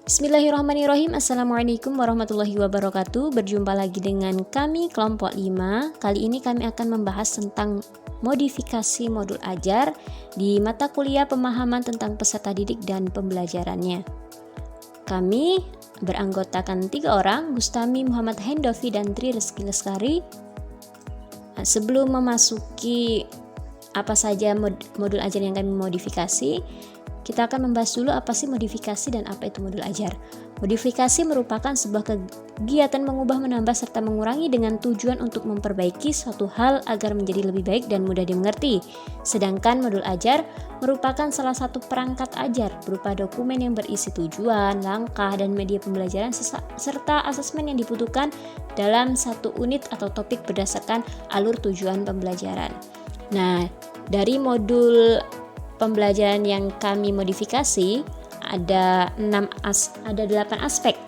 Bismillahirrahmanirrahim. Assalamualaikum warahmatullahi wabarakatuh. Berjumpa lagi dengan kami kelompok 5. Kali ini kami akan membahas tentang modifikasi modul ajar di mata kuliah pemahaman tentang peserta didik dan pembelajarannya. Kami beranggotakan 3 orang, Gustami Muhammad Hendovi dan Tri Rizky Lestari. Sebelum memasuki apa saja modul ajar yang kami modifikasi, kita akan membahas dulu apa sih modifikasi dan apa itu modul ajar. Modifikasi merupakan sebuah kegiatan mengubah, menambah, serta mengurangi dengan tujuan untuk memperbaiki suatu hal agar menjadi lebih baik dan mudah dimengerti. Sedangkan modul ajar merupakan salah satu perangkat ajar berupa dokumen yang berisi tujuan, langkah, dan media pembelajaran serta asesmen yang dibutuhkan dalam satu unit atau topik berdasarkan alur tujuan pembelajaran. Nah, dari modul pembelajaran yang kami modifikasi ada 8 aspek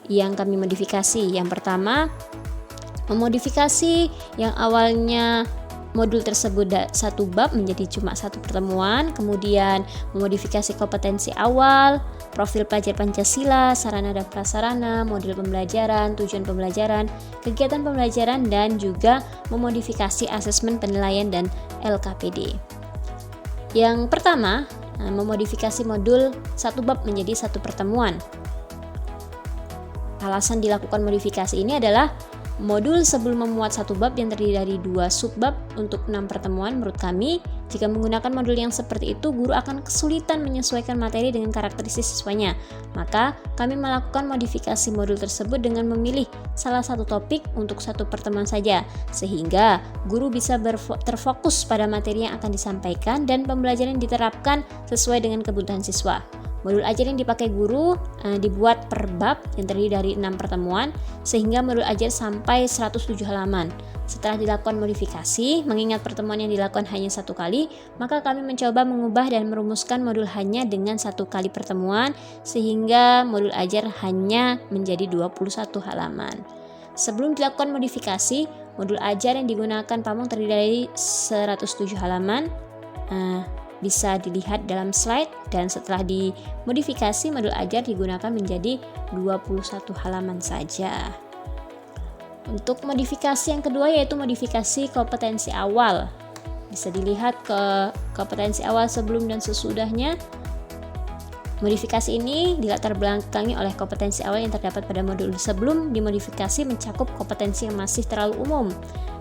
yang kami modifikasi. Yang pertama, memodifikasi yang awalnya modul tersebut satu bab menjadi cuma satu pertemuan. Kemudian memodifikasi kompetensi awal, profil pelajar Pancasila, sarana dan prasarana, model pembelajaran, tujuan pembelajaran, kegiatan pembelajaran, dan juga memodifikasi asesmen penilaian dan LKPD. Yang pertama, memodifikasi modul satu bab menjadi satu pertemuan. Alasan dilakukan modifikasi ini adalah modul sebelum memuat satu bab yang terdiri dari 2 subbab untuk 6 pertemuan. Menurut kami, jika menggunakan modul yang seperti itu, guru akan kesulitan menyesuaikan materi dengan karakteristik siswanya. Maka, kami melakukan modifikasi modul tersebut dengan memilih salah satu topik untuk satu pertemuan saja, sehingga guru bisa terfokus pada materi yang akan disampaikan dan pembelajaran diterapkan sesuai dengan kebutuhan siswa. Modul ajar yang dipakai guru dibuat per bab yang terdiri dari 6 pertemuan, sehingga modul ajar sampai 107 halaman. Setelah dilakukan modifikasi, mengingat pertemuan yang dilakukan hanya 1 kali, maka kami mencoba mengubah dan merumuskan modul hanya dengan 1 kali pertemuan, sehingga modul ajar hanya menjadi 21 halaman. Sebelum dilakukan modifikasi, modul ajar yang digunakan pamong terdiri dari 107 halaman. Bisa dilihat dalam slide, dan setelah dimodifikasi modul ajar digunakan menjadi 21 halaman saja. Untuk modifikasi yang kedua yaitu modifikasi kompetensi awal. Bisa dilihat ke kompetensi awal sebelum dan sesudahnya. Modifikasi ini dilatar belakangi oleh kompetensi awal yang terdapat pada modul sebelum dimodifikasi mencakup kompetensi yang masih terlalu umum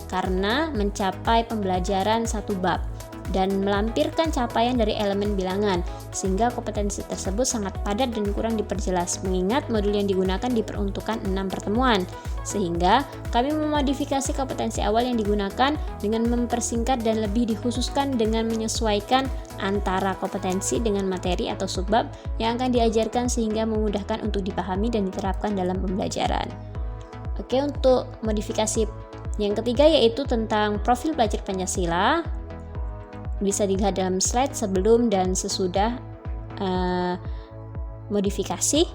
karena mencapai pembelajaran satu bab dan melampirkan capaian dari elemen bilangan, sehingga kompetensi tersebut sangat padat dan kurang diperjelas, mengingat modul yang digunakan diperuntukkan 6 pertemuan. Sehingga kami memodifikasi kompetensi awal yang digunakan dengan mempersingkat dan lebih dikhususkan dengan menyesuaikan antara kompetensi dengan materi atau subbab yang akan diajarkan sehingga memudahkan untuk dipahami dan diterapkan dalam pembelajaran. Oke, untuk modifikasi yang ketiga yaitu tentang profil pelajar Pancasila. Bisa dilihat dalam slide sebelum dan sesudah modifikasi.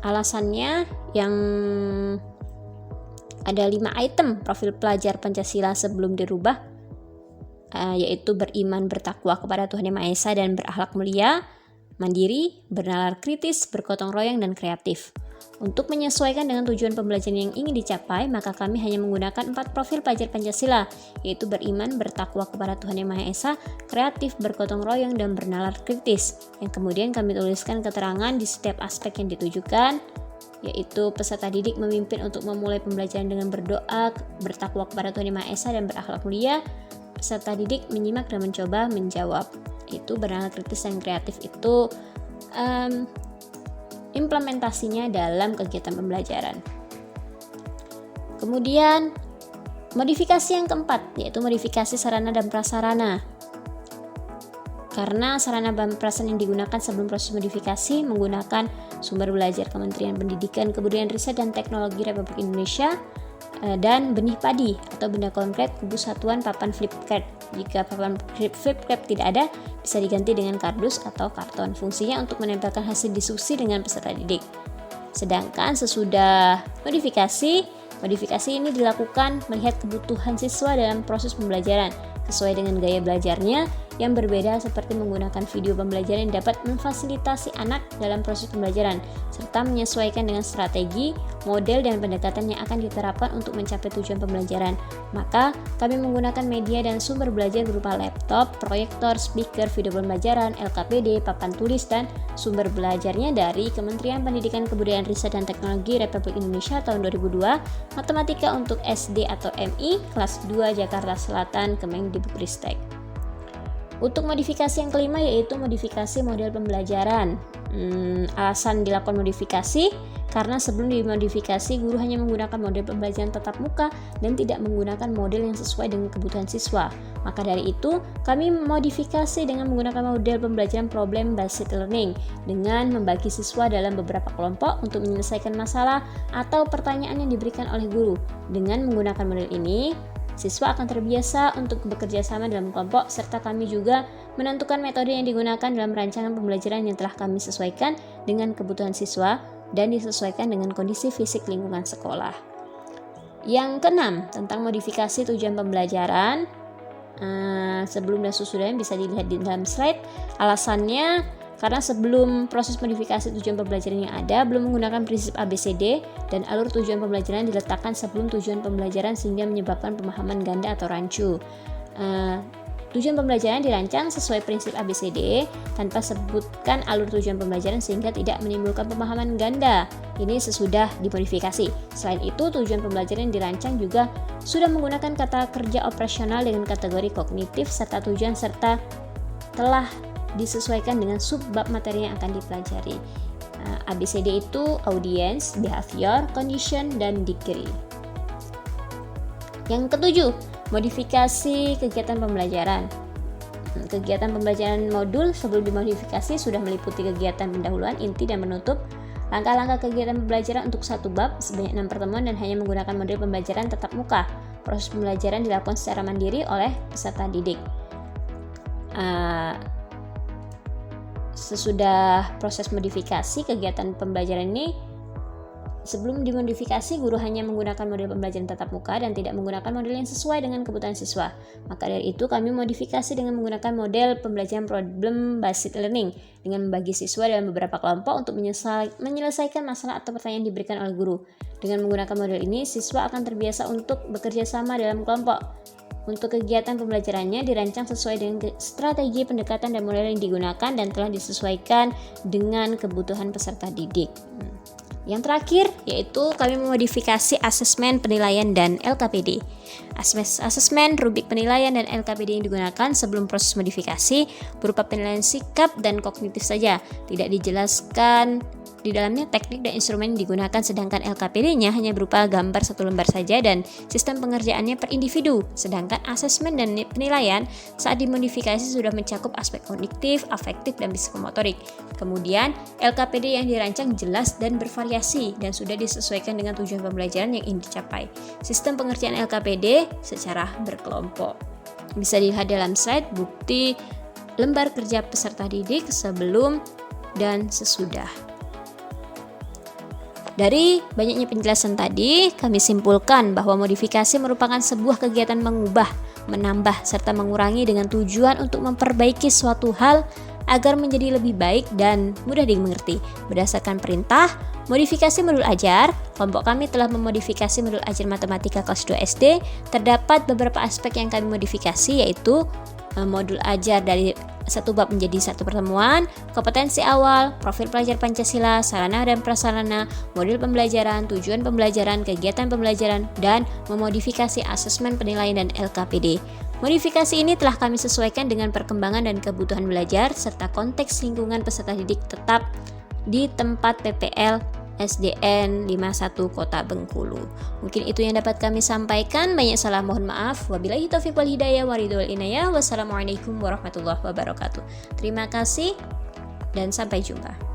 Alasannya yang ada 5 item profil pelajar Pancasila sebelum dirubah, yaitu beriman, bertakwa kepada Tuhan Yang Maha Esa dan berakhlak mulia, mandiri, bernalar kritis, bergotong royong, dan kreatif. Untuk menyesuaikan dengan tujuan pembelajaran yang ingin dicapai, maka kami hanya menggunakan 4 profil pelajar Pancasila, yaitu beriman, bertakwa kepada Tuhan Yang Maha Esa, kreatif, bergotong royong, dan bernalar kritis. Yang kemudian kami tuliskan keterangan di setiap aspek yang ditujukan, yaitu peserta didik memimpin untuk memulai pembelajaran dengan berdoa, bertakwa kepada Tuhan Yang Maha Esa, dan berakhlak mulia. Peserta didik menyimak dan mencoba menjawab. Itu bernalar kritis dan kreatif itu implementasinya dalam kegiatan pembelajaran. Kemudian modifikasi yang keempat yaitu modifikasi sarana dan prasarana. Karena sarana dan prasarana yang digunakan sebelum proses modifikasi menggunakan sumber belajar Kementerian Pendidikan, Kebudayaan, Riset, dan Teknologi Republik Indonesia dan benih padi atau benda konkret kubu satuan papan flipchart. Jika papan flipchart tidak ada, bisa diganti dengan kardus atau karton. Fungsinya untuk menempelkan hasil diskusi dengan peserta didik. Sedangkan sesudah modifikasi ini dilakukan melihat kebutuhan siswa dalam proses pembelajaran sesuai dengan gaya belajarnya yang berbeda seperti menggunakan video pembelajaran yang dapat memfasilitasi anak dalam proses pembelajaran serta menyesuaikan dengan strategi, model, dan pendekatan yang akan diterapkan untuk mencapai tujuan pembelajaran. Maka, kami menggunakan media dan sumber belajar berupa laptop, proyektor, speaker, video pembelajaran, LKPD, papan tulis, dan sumber belajarnya dari Kementerian Pendidikan Kebudayaan Riset dan Teknologi Republik Indonesia tahun 2002, Matematika untuk SD atau MI, kelas 2 Jakarta Selatan, Kemendikbudristek. Untuk modifikasi yang kelima yaitu modifikasi model pembelajaran. Alasan dilakukan modifikasi karena sebelum dimodifikasi guru hanya menggunakan model pembelajaran tatap muka dan tidak menggunakan model yang sesuai dengan kebutuhan siswa. Maka dari itu, kami modifikasi dengan menggunakan model pembelajaran problem based learning dengan membagi siswa dalam beberapa kelompok untuk menyelesaikan masalah atau pertanyaan yang diberikan oleh guru. Dengan menggunakan model ini, siswa akan terbiasa untuk bekerja sama dalam kelompok, serta kami juga menentukan metode yang digunakan dalam rancangan pembelajaran yang telah kami sesuaikan dengan kebutuhan siswa dan disesuaikan dengan kondisi fisik lingkungan sekolah. Yang keenam, tentang modifikasi tujuan pembelajaran. Sebelum dan sesudahnya bisa dilihat di dalam slide. Alasannya karena sebelum proses modifikasi tujuan pembelajaran yang ada belum menggunakan prinsip ABCD dan alur tujuan pembelajaran diletakkan sebelum tujuan pembelajaran sehingga menyebabkan pemahaman ganda atau rancu. Tujuan pembelajaran dirancang sesuai prinsip ABCD tanpa sebutkan alur tujuan pembelajaran sehingga tidak menimbulkan pemahaman ganda. Ini sesudah dimodifikasi. Selain itu, tujuan pembelajaran dirancang juga sudah menggunakan kata kerja operasional dengan kategori kognitif serta tujuan serta telah disesuaikan dengan subbab materi yang akan dipelajari. ABCD itu audience, behavior, condition, dan degree. Yang ketujuh, modifikasi kegiatan pembelajaran. Kegiatan pembelajaran modul sebelum dimodifikasi sudah meliputi kegiatan pendahuluan, inti, dan penutup. Langkah-langkah kegiatan pembelajaran untuk satu bab sebanyak 6 pertemuan dan hanya menggunakan model pembelajaran tatap muka. Proses pembelajaran dilakukan secara mandiri oleh peserta didik. Sesudah proses modifikasi kegiatan pembelajaran ini, sebelum dimodifikasi guru hanya menggunakan model pembelajaran tatap muka dan tidak menggunakan model yang sesuai dengan kebutuhan siswa. Maka dari itu kami modifikasi dengan menggunakan model pembelajaran problem based learning dengan membagi siswa dalam beberapa kelompok untuk menyelesaikan masalah atau pertanyaan yang diberikan oleh guru. Dengan menggunakan model ini, siswa akan terbiasa untuk bekerja sama dalam kelompok. Untuk kegiatan pembelajarannya dirancang sesuai dengan strategi pendekatan dan model yang digunakan dan telah disesuaikan dengan kebutuhan peserta didik. Yang terakhir yaitu kami memodifikasi asesmen penilaian dan LKPD. Asesmen, rubrik penilaian, dan LKPD yang digunakan sebelum proses modifikasi berupa penilaian sikap dan kognitif saja. Tidak dijelaskan di dalamnya teknik dan instrumen yang digunakan, sedangkan LKPD-nya hanya berupa gambar satu lembar saja dan sistem pengerjaannya per individu. Sedangkan asesmen dan penilaian saat dimodifikasi sudah mencakup aspek kognitif, afektif, dan psikomotorik. Kemudian LKPD yang dirancang jelas dan bervariasi dan sudah disesuaikan dengan tujuan pembelajaran yang ingin dicapai. Sistem pengerjaan LKPD secara berkelompok. Bisa dilihat dalam slide bukti lembar kerja peserta didik sebelum dan sesudah. Dari banyaknya penjelasan tadi, kami simpulkan bahwa modifikasi merupakan sebuah kegiatan mengubah, menambah, serta mengurangi dengan tujuan untuk memperbaiki suatu hal agar menjadi lebih baik dan mudah dimengerti. Berdasarkan perintah modifikasi modul ajar, kelompok kami telah memodifikasi modul ajar matematika kelas 2 SD. Terdapat beberapa aspek yang kami modifikasi, yaitu modul ajar dari satu bab menjadi satu pertemuan, kompetensi awal, profil pelajar Pancasila, sarana dan prasarana, modul pembelajaran, tujuan pembelajaran, kegiatan pembelajaran, dan memodifikasi asesmen penilaian dan LKPD. Modifikasi ini telah kami sesuaikan dengan perkembangan dan kebutuhan belajar serta konteks lingkungan peserta didik tetap di tempat PPL SDN 51 Kota Bengkulu. Mungkin itu yang dapat kami sampaikan. Banyak salah mohon maaf. Wabillahi taufiq wal hidayah wa ridwal inayah. Wassalamualaikum warahmatullahi wabarakatuh. Terima kasih dan sampai jumpa.